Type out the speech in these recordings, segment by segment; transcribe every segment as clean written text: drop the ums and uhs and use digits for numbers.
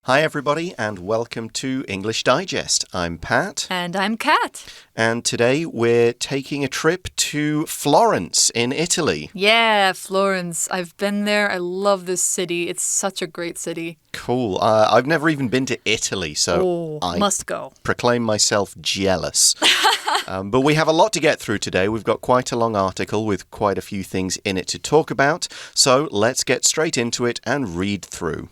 Hi everybody and welcome to English Digest. I'm Pat. And I'm Kat. And today we're taking a trip to Florence in Italy. Yeah, Florence. I've been there. I love this city. It's such a great city. Cool. I've never even been to Italy, so I must go. Proclaim myself jealous. But we have a lot to get through today. We've got quite a long article with quite a few things in it to talk about. So let's get straight into it and read through.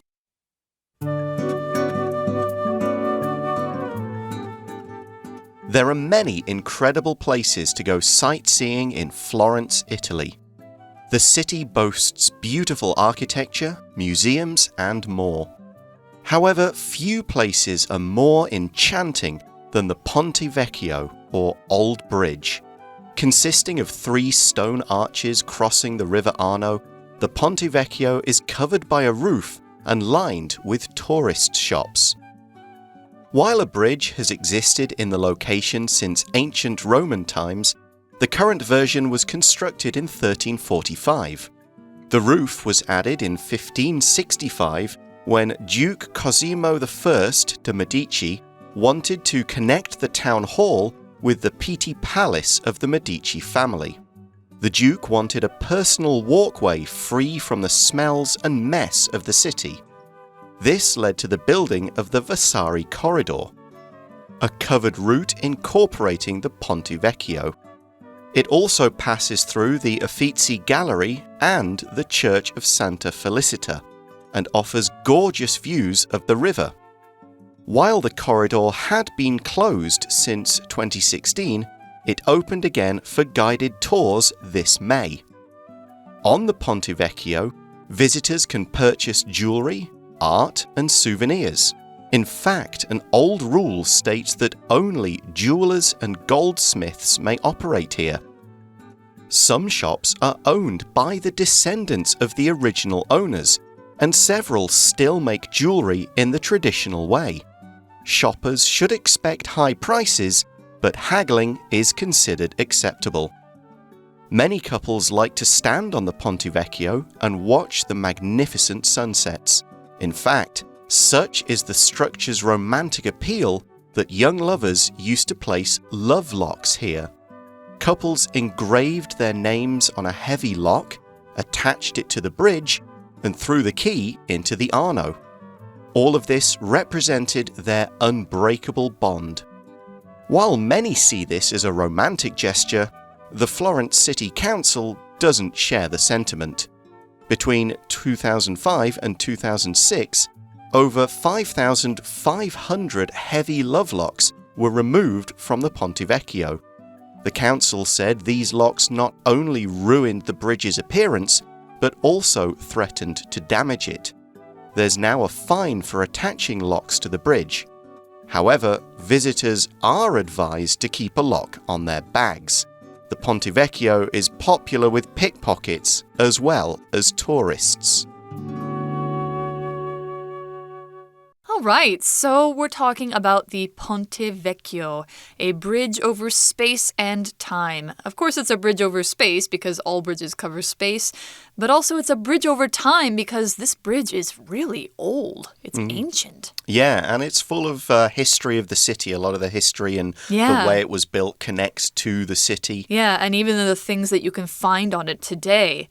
There are many incredible places to go sightseeing in Florence, Italy. The city boasts beautiful architecture, museums, and more. However, few places are more enchanting than the Ponte Vecchio, or Old Bridge. Consisting of 3 stone arches crossing the River Arno, the Ponte Vecchio is covered by a roof and lined with tourist shops. While a bridge has existed in the location since ancient Roman times, the current version was constructed in 1345. The roof was added in 1565 when Duke Cosimo I de' Medici wanted to connect the town hall with the Pitti Palace of the Medici family. The Duke wanted a personal walkway free from the smells and mess of the city. This led to the building of the Vasari Corridor, a covered route incorporating the Ponte Vecchio. It also passes through the Uffizi Gallery and the Church of Santa Felicita, and offers gorgeous views of the river. While the corridor had been closed since 2016, it opened again for guided tours this May. On the Ponte Vecchio, visitors can purchase jewelry, art, and souvenirs. In fact, an old rule states that only jewelers and goldsmiths may operate here. Some shops are owned by the descendants of the original owners, and several still make jewelry in the traditional way. Shoppers should expect high prices, but haggling is considered acceptable. Many couples like to stand on the Ponte Vecchio and watch the magnificent sunsets. In fact, such is the structure's romantic appeal that young lovers used to place love locks here. Couples engraved their names on a heavy lock, attached it to the bridge, and threw the key into the Arno. All of this represented their unbreakable bond. While many see this as a romantic gesture, the Florence City Council doesn't share the sentiment. Between 2005 and 2006, over 5,500 heavy love locks were removed from the Ponte Vecchio. The council said these locks not only ruined the bridge's appearance, but also threatened to damage it. There's now a fine for attaching locks to the bridge. However, visitors are advised to keep a lock on their bags. The Ponte Vecchio is popular with pickpockets as well as tourists. All right, so we're talking about the Ponte Vecchio, a bridge over space and time. Of course, it's a bridge over space because all bridges cover space, but also it's a bridge over time because this bridge is really old. It's ancient. Yeah, and it's full of history of the city. A lot of the history and the way it was built connects to the city. Yeah, and even the things that you can find on it today.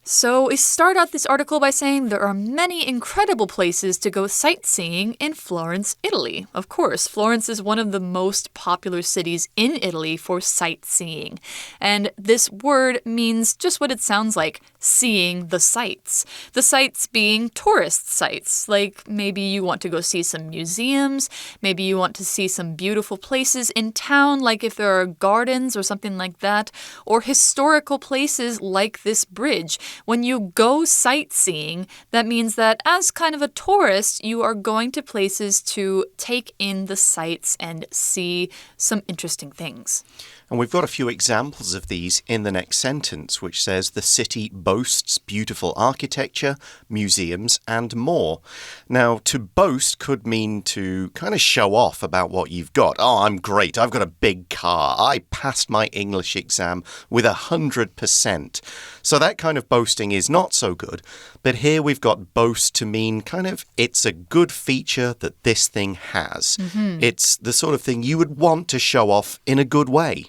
So we start out this article by saying there are many incredible places to go sightseeing in Florence, Italy. Of course, Florence is one of the most popular cities in Italy for sightseeing. And this word means just what it sounds like, seeing the sights. The sights being tourist sites, like maybe you want to go see some museums, maybe you want to see some beautiful places in town, like if there are gardens or something like that, or historical places like this bridge. When you go sightseeing, that means that as kind of a tourist, you are going to places to take in the sights and see some interesting things. And we've got a few examples of these in the next sentence, which says the city boasts beautiful architecture, museums, and more. Now, to boast could mean to kind of show off about what you've got. Oh, I'm great. I've got a big car. I passed my English exam with 100%. So that kind of boast boasting is not so good. But here we've got boast to mean kind of it's a good feature that this thing has. It's the sort of thing you would want to show off in a good way.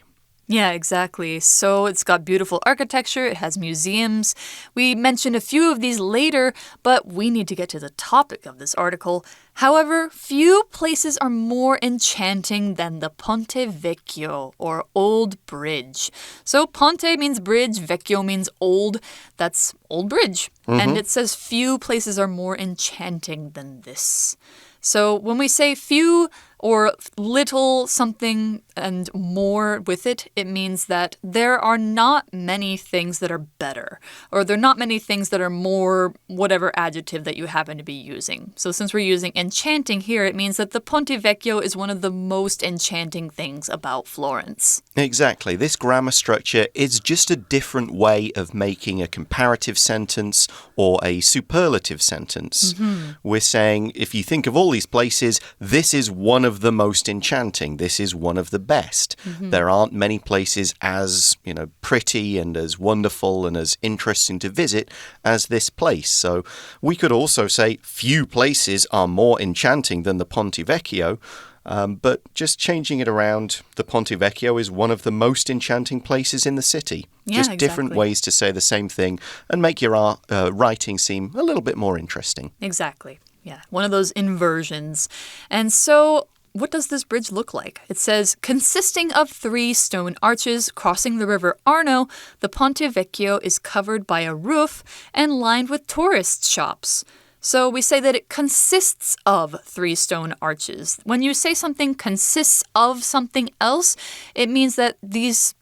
Yeah, exactly. So it's got beautiful architecture. It has museums. We mentioned a few of these later, but we need to get to the topic of this article. However, few places are more enchanting than the Ponte Vecchio, or Old Bridge. So Ponte means bridge, Vecchio means old. That's Old Bridge. And it says few places are more enchanting than this. So when we say few or little something and more with it, it means that there are not many things that are better, or there are not many things that are more whatever adjective that you happen to be using. So since we're using enchanting here, it means that the Ponte Vecchio is one of the most enchanting things about Florence. Exactly. This grammar structure is just a different way of making a comparative sentence or a superlative sentence. We're saying, if you think of all these places, this is one of the most enchanting. This is one of the best. There aren't many places as, pretty and as wonderful and as interesting to visit as this place. So we could also say few places are more enchanting than the Ponte Vecchio. But just changing it around, the Ponte Vecchio is one of the most enchanting places in the city. Yeah, just exactly. different ways to say the same thing and make your writing seem a little bit more interesting. Exactly. Yeah, one of those inversions. And so what does this bridge look like? It says, consisting of 3 stone arches crossing the river Arno, the Ponte Vecchio is covered by a roof and lined with tourist shops. So we say that it consists of 3 stone arches. When you say something consists of something else, it means that these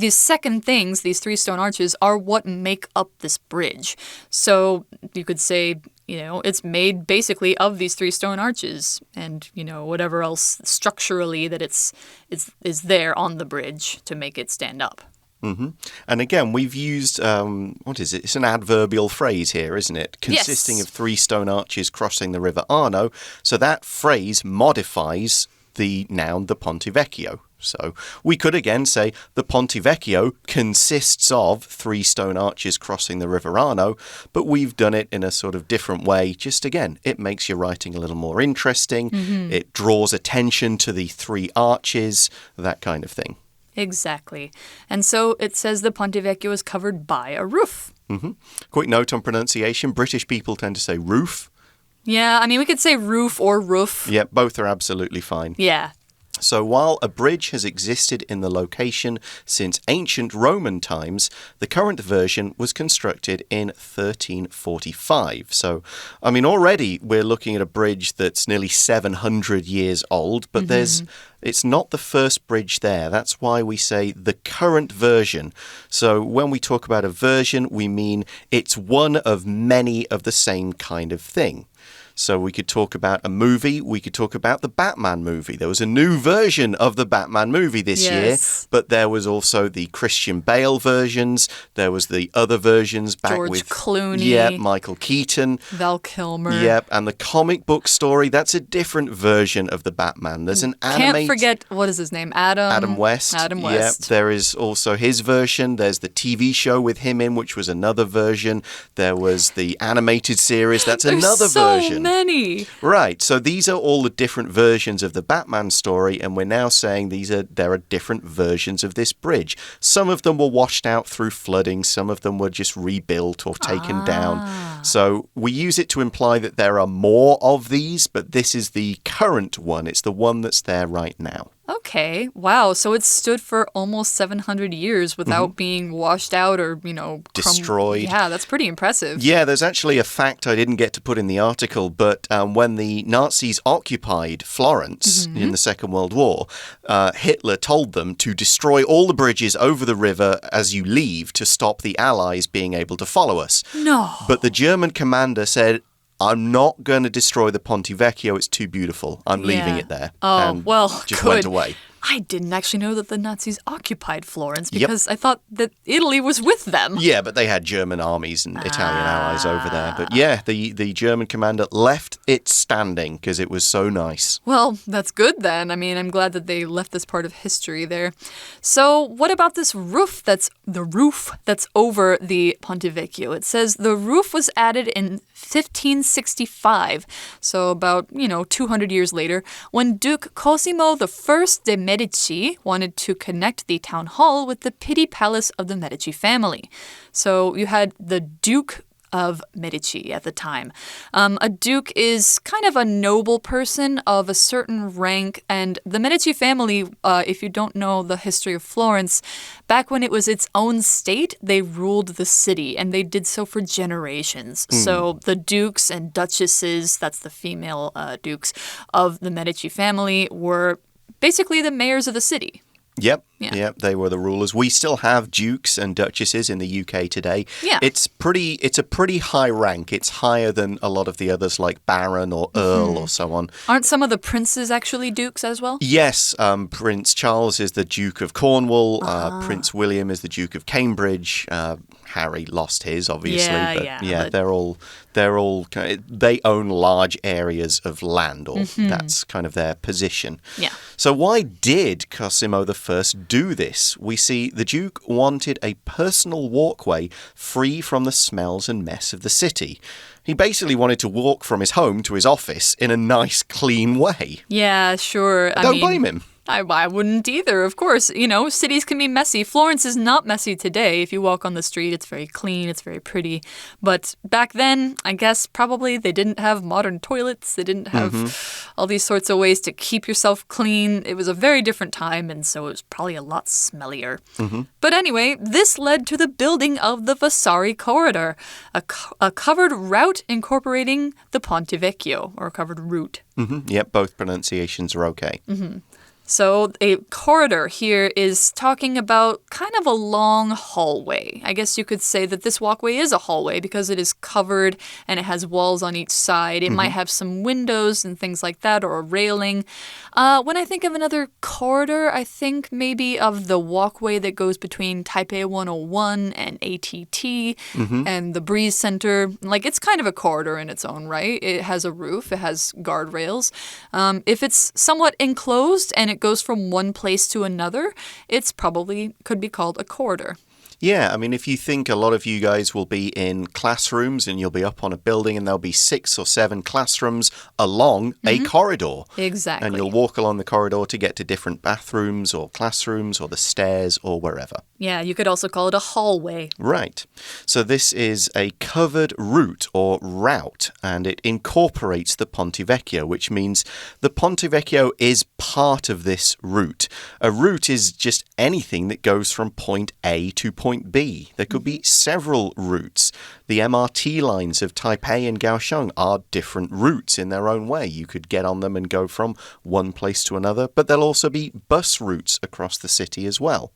second things, these 3 stone arches, are what make up this bridge. So you could say, it's made basically of these 3 stone arches and, whatever else structurally that is there on the bridge to make it stand up. And again, we've used, what is it? It's an adverbial phrase here, isn't it? Consisting of 3 stone arches crossing the river Arno. So that phrase modifies the noun, the Ponte Vecchio. So we could again say the Ponte Vecchio consists of 3 stone arches crossing the river Arno, but we've done it in a sort of different way. Just again, it makes your writing a little more interesting. It draws attention to the 3 arches, that kind of thing. Exactly. And so it says the Ponte Vecchio is covered by a roof. Quick note on pronunciation. British people tend to say roof. Yeah, I mean, we could say roof or roof. Yeah, both are absolutely fine. Yeah. So while a bridge has existed in the location since ancient Roman times, the current version was constructed in 1345. So, I mean, already we're looking at a bridge that's nearly 700 years old, but it's not the first bridge there. That's why we say the current version. So when we talk about a version, we mean it's one of many of the same kind of thing. So we could talk about a movie. We could talk about the Batman movie. There was a new version of the Batman movie this year, but there was also the Christian Bale versions. There was the other versions back George with Clooney. Michael Keaton. Val Kilmer. Yep, and the comic book story, that's a different version of the Batman. There's an Can't forget, what is his name? Adam West. Adam West. Yep, there is also his version. There's the TV show with him in, which was another version. There was the animated series. That's another version. Many. Right, so these are all the different versions of the Batman story, and we're now saying there are different versions of this bridge. Some of them were washed out through flooding, some of them were just rebuilt or taken down. So we use it to imply that there are more of these, but this is the current one. It's the one that's there right now. Okay, wow. So it stood for almost 700 years without being washed out or, destroyed. Yeah, that's pretty impressive. Yeah, there's actually a fact I didn't get to put in the article, but when the Nazis occupied Florence in the Second World War, Hitler told them to destroy all the bridges over the river as you leave to stop the Allies being able to follow us. No. But the German commander said, I'm not going to destroy the Ponte Vecchio. It's too beautiful. I'm leaving it there. Oh, and well, just good. went away. I didn't actually know that the Nazis occupied Florence because I thought that Italy was with them. Yeah, but they had German armies and Italian allies over there. But yeah, the German commander left it standing because it was so nice. Well, that's good then. I mean, I'm glad that they left this part of history there. So what about this roof that's over the Ponte Vecchio? It says the roof was added in 1565, so about, 200 years later, when Duke Cosimo I de' Medici wanted to connect the town hall with the Pitti Palace of the Medici family. So you had the Duke of Medici at the time. A duke is kind of a noble person of a certain rank, and the Medici family, if you don't know the history of Florence, back when it was its own state, they ruled the city, and they did so for generations. So the dukes and duchesses, that's the female dukes, of the Medici family were basically the mayors of the city. Yep, they were the rulers. We still have dukes and duchesses in the UK today. Yeah. It's a pretty high rank. It's higher than a lot of the others like baron or earl or so on. Aren't some of the princes actually dukes as well? Yes, Prince Charles is the Duke of Cornwall. Prince William is the Duke of Cambridge. Harry lost his, obviously. But they own large areas of land, or that's kind of their position. Yeah. So why did Cosimo I do this? We see the Duke wanted a personal walkway free from the smells and mess of the city. He basically wanted to walk from his home to his office in a nice, clean way. Yeah, sure. I Don't blame him. I wouldn't either, of course. Cities can be messy. Florence is not messy today. If you walk on the street, it's very clean, it's very pretty. But back then, I guess probably they didn't have modern toilets. They didn't have all these sorts of ways to keep yourself clean. It was a very different time, and so it was probably a lot smellier. But anyway, this led to the building of the Vasari Corridor, a covered route incorporating the Ponte Vecchio, or a covered route. Yep, both pronunciations are okay. So a corridor here is talking about kind of a long hallway. I guess you could say that this walkway is a hallway because it is covered and it has walls on each side. It might have some windows and things like that, or a railing. When I think of another corridor, I think maybe of the walkway that goes between Taipei 101 and ATT and the Breeze Center. Like, it's kind of a corridor in its own right. It has a roof. It has guardrails. If it's somewhat enclosed and it goes from one place to another, it's probably could be called a corridor. Yeah, I mean, if you think a lot of you guys will be in classrooms and you'll be up on a building and there'll be 6 or 7 classrooms along a corridor. Exactly. And you'll walk along the corridor to get to different bathrooms or classrooms or the stairs or wherever. Yeah, you could also call it a hallway. Right. So this is a covered route or route, and it incorporates the Ponte Vecchio, which means the Ponte Vecchio is part of this route. A route is just anything that goes from point A to point B. There could be several routes. The MRT lines of Taipei and Kaohsiung are different routes in their own way. You could get on them and go from one place to another, but there'll also be bus routes across the city as well.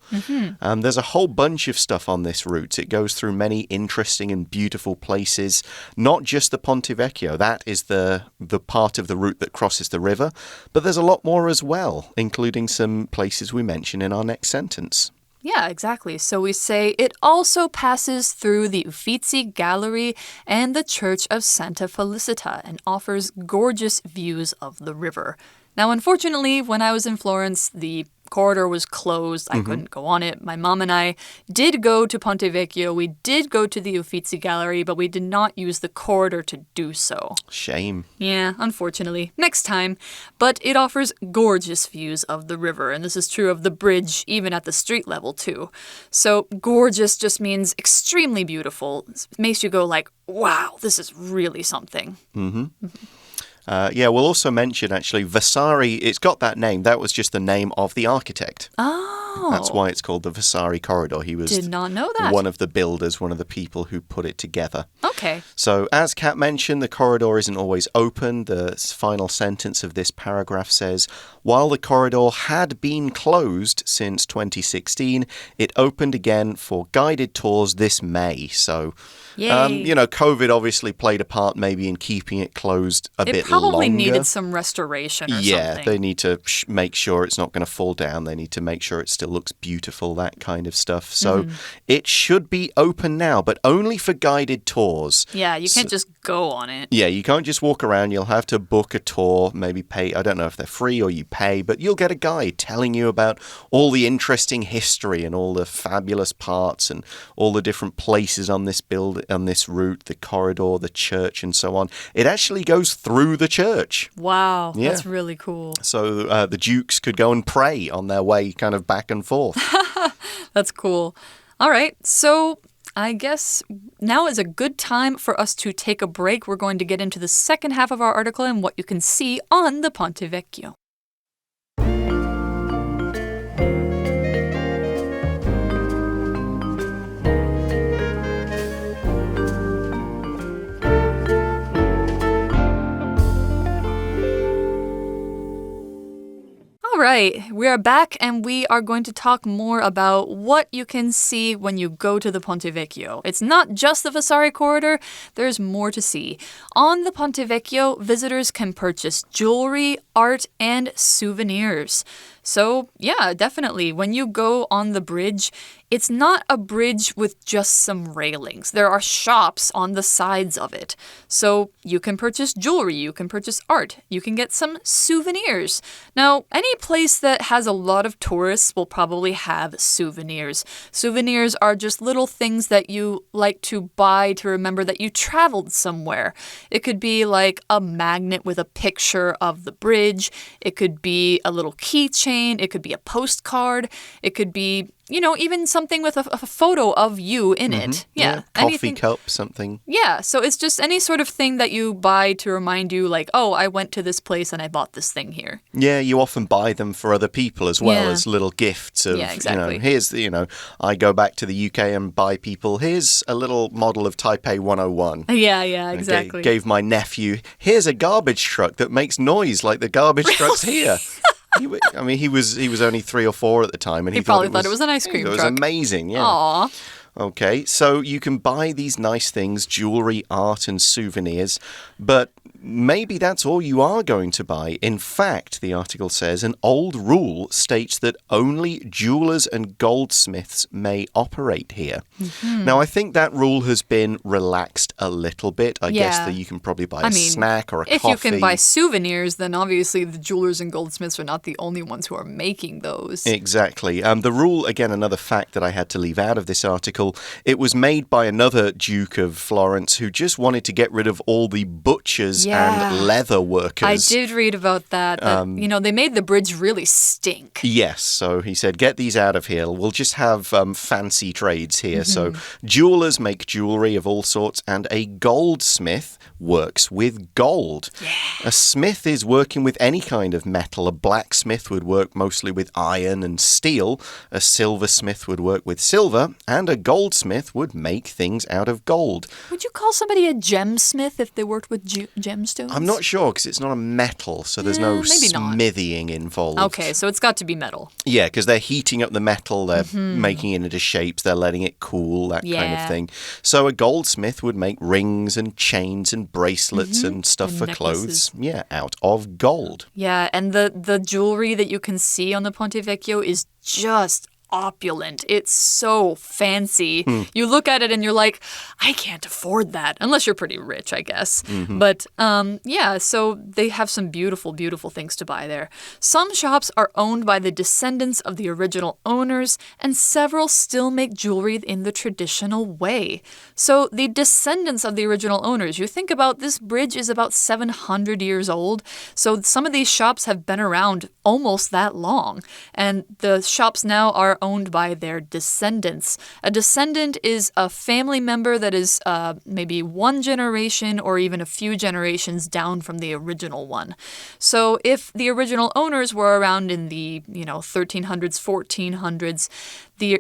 There's a whole bunch of stuff on this route. It goes through many interesting and beautiful places, not just the Ponte Vecchio. That is the part of the route that crosses the river, but there's a lot more as well, including some places we mention in our next sentence. Yeah, exactly. So we say it also passes through the Uffizi Gallery and the Church of Santa Felicita and offers gorgeous views of the river. Now, unfortunately, when I was in Florence, the corridor was closed. I couldn't go on it. My mom and I did go to Ponte Vecchio. We did go to the Uffizi Gallery, but we did not use the corridor to do so. Shame. Yeah, unfortunately. Next time. But it offers gorgeous views of the river, and this is true of the bridge, even at the street level, too. So gorgeous just means extremely beautiful. It makes you go like, wow, this is really something. We'll also mention, actually, Vasari, it's got that name. That was just the name of the architect. Oh. That's why it's called the Vasari Corridor. He was Did not know that. one of the builders, one of the people who put it together. Okay. So, as Kat mentioned, the corridor isn't always open. The final sentence of this paragraph says, while the corridor had been closed since 2016, it opened again for guided tours this May. So, COVID obviously played a part maybe in keeping it closed a bit longer. It probably needed some restoration or something. Yeah, they need to make sure it's not going to fall down. They need to make sure it's still looks beautiful, that kind of stuff. So it should be open now, but only for guided tours. Yeah, you can't just go on it. Yeah, you can't just walk around. You'll have to book a tour, maybe pay. I don't know if they're free or you pay, but you'll get a guide telling you about all the interesting history and all the fabulous parts and all the different places on this route, the corridor, the church, and so on. It actually goes through the church. Wow, that's really cool. So the dukes could go and pray on their way kind of back and forth. That's cool. All right, so I guess now is a good time for us to take a break. We're going to get into the second half of our article and what you can see on the Ponte Vecchio. All right, we are back and we are going to talk more about what you can see when you go to the Ponte Vecchio. It's not just the Vasari Corridor, there's more to see. On the Ponte Vecchio, visitors can purchase jewelry, art, and souvenirs. So, yeah, definitely, when you go on the bridge, it's not a bridge with just some railings. There are shops on the sides of it. So you can purchase jewelry, you can purchase art, you can get some souvenirs. Now, any place that has a lot of tourists will probably have souvenirs. Souvenirs are just little things that you like to buy to remember that you traveled somewhere. It could be like a magnet with a picture of the bridge. It could be a little keychain. It could be a postcard. It could be, you know, even something with a photo of you in it. Yeah. Coffee cup, something. Yeah. So it's just any sort of thing that you buy to remind you, like, oh, I went to this place and I bought this thing here. Yeah, you often buy them for other people as well as little gifts of, exactly. Here's the, I go back to the UK and buy people, here's a little model of Taipei 101. Yeah, exactly. Gave my nephew, here's a garbage truck that makes noise like the garbage trucks here. He was only 3 or 4 at the time, and he probably thought it was an ice cream truck. It was amazing, yeah. Aww. Okay, so you can buy these nice things, jewelry, art, and souvenirs, but maybe that's all you are going to buy. In fact, the article says, an old rule states that only jewelers and goldsmiths may operate here. Now, I think that rule has been relaxed a little bit. I guess that you can probably buy a snack or a coffee. If you can buy souvenirs, then obviously the jewelers and goldsmiths are not the only ones who are making those. Exactly. The rule, again, another fact that I had to leave out of this article, it was made by another Duke of Florence who just wanted to get rid of all the butchers and leather workers. I did read about that. They made the bridge really stink. Yes, so he said, get these out of here. We'll just have fancy trades here. So jewelers make jewelry of all sorts, and a goldsmith works with gold. Yeah. A smith is working with any kind of metal. A blacksmith would work mostly with iron and steel. A silversmith would work with silver, and a goldsmith would make things out of gold. Would you call somebody a gemsmith if they worked with gemstones? I'm not sure, because it's not a metal, so there's no smithying involved. Okay, so it's got to be metal. Yeah, because they're heating up the metal, they're making it into shapes, they're letting it cool, that kind of thing. So a goldsmith would make rings and chains and bracelets and stuff for clothes. Yeah, out of gold. Yeah, and the jewelry that you can see on the Ponte Vecchio is just opulent. It's so fancy. You look at it and you're like, I can't afford that. Unless you're pretty rich, I guess. But so they have some beautiful, beautiful things to buy there. Some shops are owned by the descendants of the original owners, and several still make jewelry in the traditional way. So the descendants of the original owners, you think about this bridge is about 700 years old. So some of these shops have been around almost that long. And the shops now are owned by their descendants. A descendant is a family member that is maybe one generation or even a few generations down from the original one. So if the original owners were around in the 1300s, 1400s,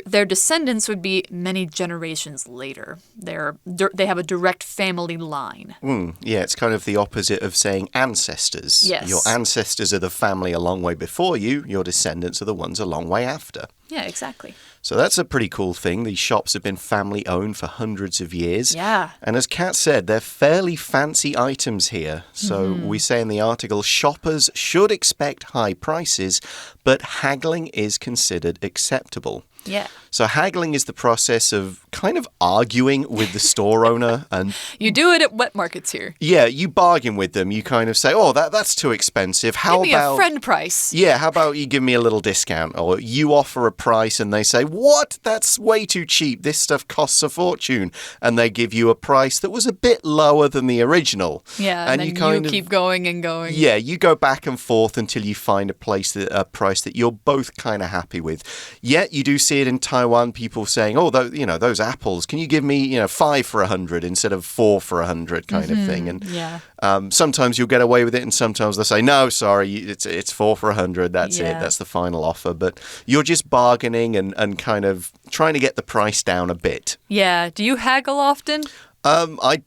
their descendants would be many generations later. They have a direct family line. Yeah, it's kind of the opposite of saying ancestors. Yes. Your ancestors are the family a long way before you. Your descendants are the ones a long way after. Yeah, exactly. So that's a pretty cool thing. These shops have been family-owned for hundreds of years. Yeah. And as Kat said, they're fairly fancy items here. So we say in the article, shoppers should expect high prices, but haggling is considered acceptable. Yeah. So haggling is the process of kind of arguing with the store owner. And you do it at wet markets here. Yeah, you bargain with them. You kind of say, oh, that's too expensive. Give me a friend price. Yeah, how about you give me a little discount? Or you offer a price and they say, what? That's way too cheap. This stuff costs a fortune. And they give you a price that was a bit lower than the original. Yeah, and then you keep going and going. Yeah, you go back and forth until you find a price that you're both kind of happy with. Yet you do see it in Taiwan, people saying, oh, those apples, can you give me, 5 for 100 instead of 4 for 100 kind of thing. And sometimes you'll get away with it and sometimes they'll say, no, sorry, it's 4 for 100. That's it. That's the final offer. But you're just bargaining and kind of trying to get the price down a bit. Yeah. Do you haggle often? I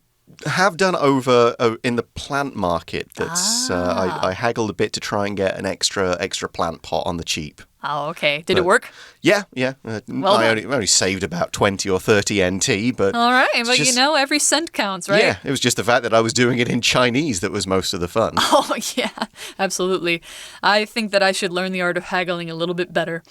have done over in the plant market. I haggled a bit to try and get an extra plant pot on the cheap. Oh, okay. Did it work? Yeah. Well, I only saved about 20 or 30 NT, but... All right, but every cent counts, right? Yeah, it was just the fact that I was doing it in Chinese that was most of the fun. Oh, yeah, absolutely. I think that I should learn the art of haggling a little bit better.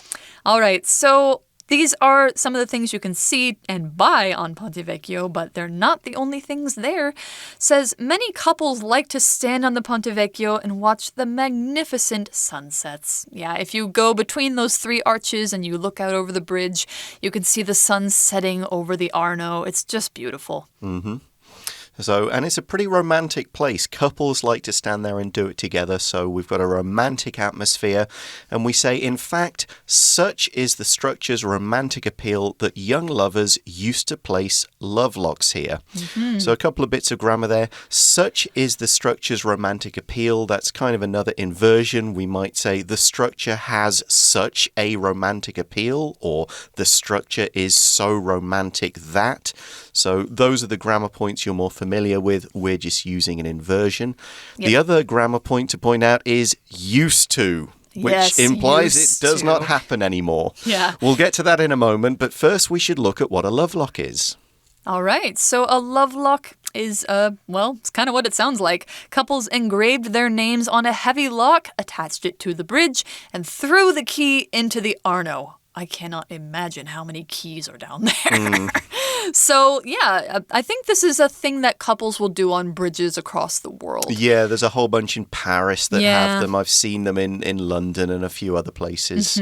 All right, so... these are some of the things you can see and buy on Ponte Vecchio, but they're not the only things there. Says many couples like to stand on the Ponte Vecchio and watch the magnificent sunsets. Yeah, if you go between those 3 arches and you look out over the bridge, you can see the sun setting over the Arno. It's just beautiful. And it's a pretty romantic place. Couples like to stand there and do it together, so we've got a romantic atmosphere. And we say, in fact, such is the structure's romantic appeal that young lovers used to place love locks here. So a couple of bits of grammar there. Such is the structure's romantic appeal. That's kind of another inversion. We might say the structure has such a romantic appeal, or the structure is so romantic that. So those are the grammar points you're more familiar with. We're just using an inversion. Yep. The other grammar point to point out is used to, which implies it does not happen anymore. Yeah. We'll get to that in a moment, but first we should look at what a love lock is. All right, so a love lock is, it's kind of what it sounds like. Couples engraved their names on a heavy lock, attached it to the bridge, and threw the key into the Arno. I cannot imagine how many keys are down there. So, yeah, I think this is a thing that couples will do on bridges across the world. Yeah, there's a whole bunch in Paris that have them. I've seen them in London and a few other places.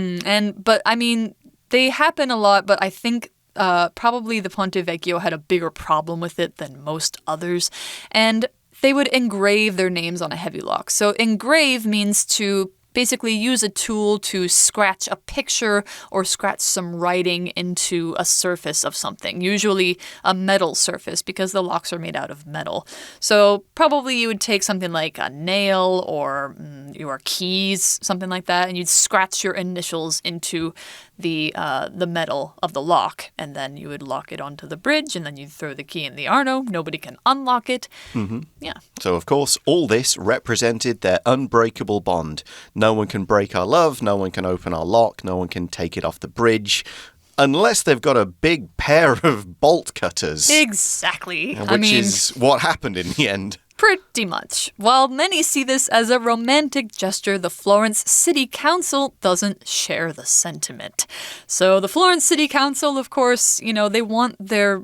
But I mean, they happen a lot, but I think probably the Ponte Vecchio had a bigger problem with it than most others. And they would engrave their names on a heavy lock. So engrave means to basically use a tool to scratch a picture or scratch some writing into a surface of something, usually a metal surface because the locks are made out of metal. So probably you would take something like a nail or your keys, something like that, and you'd scratch your initials into the metal of the lock, and then you would lock it onto the bridge, and then you'd throw the key in the Arno. Nobody can unlock it. Yeah. So, of course, all this represented their unbreakable bond. No one can break our love, no one can open our lock, no one can take it off the bridge, unless they've got a big pair of bolt cutters. Exactly. Which is what happened in the end. Pretty much. While many see this as a romantic gesture, the Florence City Council doesn't share the sentiment. So the Florence City Council, of course, they want their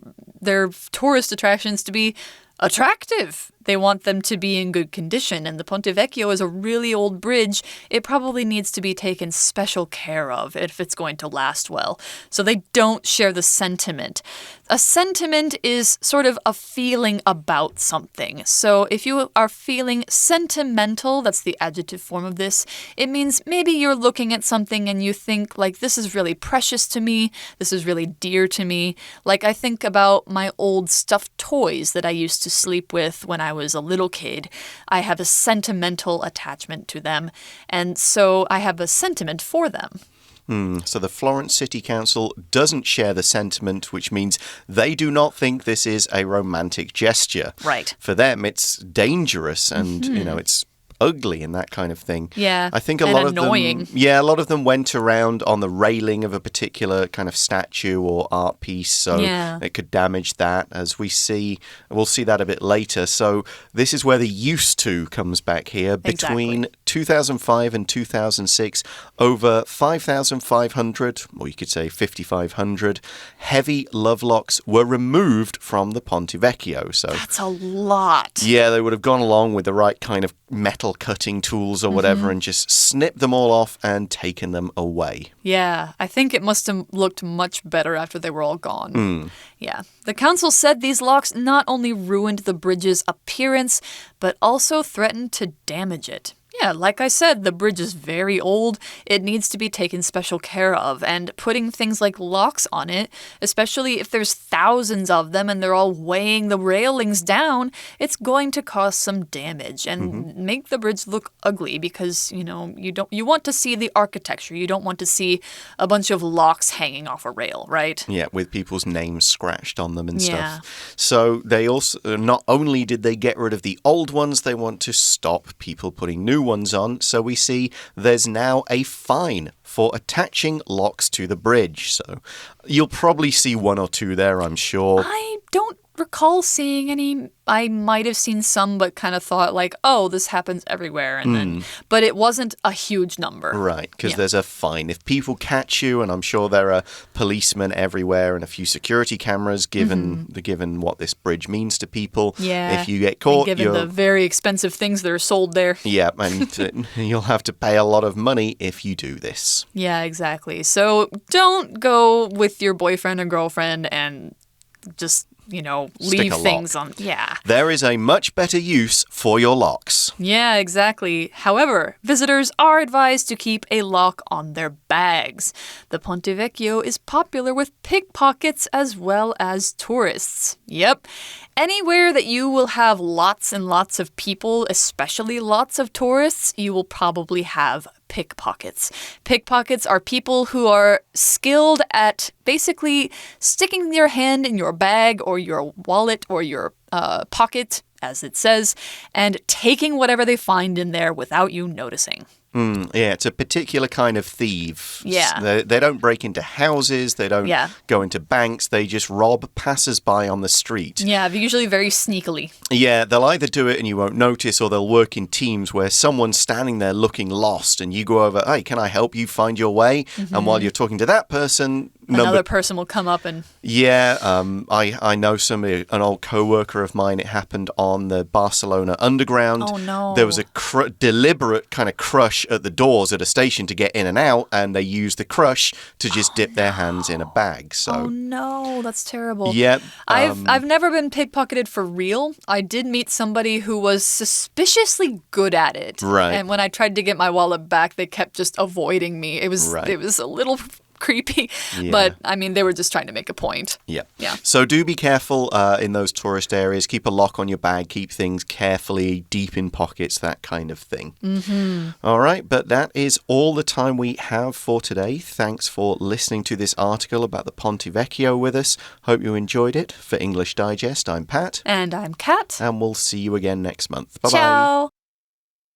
tourist attractions to be attractive. They want them to be in good condition, and the Ponte Vecchio is a really old bridge. It probably needs to be taken special care of if it's going to last well. So they don't share the sentiment. A sentiment is sort of a feeling about something. So if you are feeling sentimental, that's the adjective form of this, it means maybe you're looking at something and you think, like, this is really precious to me, this is really dear to me. Like, I think about my old stuffed toys that I used to sleep with when I was a little kid. I have a sentimental attachment to them, and so I have a sentiment for them. So the Florence City Council doesn't share the sentiment, which means they do not think this is a romantic gesture. Right. For them, it's dangerous and, it's ugly and that kind of thing. Yeah, I think a lot of them went around on the railing of a particular kind of statue or art piece, so it could damage that, as we'll see that a bit later. So this is where the used to comes back here. Between 2005 and 2006, over 5,500, or you could say 5,500, heavy love locks were removed from the Ponte Vecchio. So that's a lot. Yeah, they would have gone along with the right kind of metal cutting tools or whatever and just snipped them all off and taken them away. Yeah, I think it must have looked much better after they were all gone. Yeah. The council said these locks not only ruined the bridge's appearance, but also threatened to damage it. Yeah, like I said, the bridge is very old. It needs to be taken special care of. And putting things like locks on it, especially if there's thousands of them and they're all weighing the railings down, it's going to cause some damage and make the bridge look ugly because, you want to see the architecture. You don't want to see a bunch of locks hanging off a rail, right? Yeah, with people's names scratched on them and stuff. So they also, not only did they get rid of the old ones, they want to stop people putting new ones on, so we see there's now a fine for attaching locks to the bridge. So you'll probably see one or two there, I'm sure. I don't recall seeing any. I might have seen some, but kind of thought like, oh, this happens everywhere. And then, but it wasn't a huge number. Right, because there's a fine. If people catch you, and I'm sure there are policemen everywhere and a few security cameras, given what this bridge means to people. Yeah. If you get caught, given the very expensive things that are sold there. Yeah, and you'll have to pay a lot of money if you do this. Yeah, exactly. So don't go with your boyfriend or girlfriend and just leave things on. Yeah. There is a much better use for your locks. Yeah, exactly. However, visitors are advised to keep a lock on their bags. The Ponte Vecchio is popular with pickpockets as well as tourists. Yep. Anywhere that you will have lots and lots of people, especially lots of tourists, you will probably have pickpockets. Pickpockets are people who are skilled at basically sticking their hand in your bag or your wallet or your pocket, as it says, and taking whatever they find in there without you noticing. Yeah, it's a particular kind of thief. Yeah. They don't break into houses. They don't go into banks. They just rob passers-by on the street. Yeah, usually very sneakily. Yeah, they'll either do it and you won't notice, or they'll work in teams where someone's standing there looking lost and you go over, hey, can I help you find your way? And while you're talking to that person... Another person will come up and... Yeah, I know an old co-worker of mine, it happened on the Barcelona Underground. Oh, no. There was a deliberate kind of crush at the doors at a station to get in and out, and they used the crush to just dip their hands in a bag. So. Oh, no, that's terrible. Yep. I've never been pickpocketed for real. I did meet somebody who was suspiciously good at it. Right. And when I tried to get my wallet back, they kept just avoiding me. It was a little... creepy, but I mean, they were just trying to make a point. Yeah. Yeah. So do be careful in those tourist areas. Keep a lock on your bag. Keep things carefully deep in pockets, that kind of thing. All right, but that is all the time we have for today. Thanks for listening to this article about the Ponte Vecchio with us. Hope you enjoyed it. For English Digest, I'm Pat. And I'm Kat. And we'll see you again next month. Bye-bye. Ciao.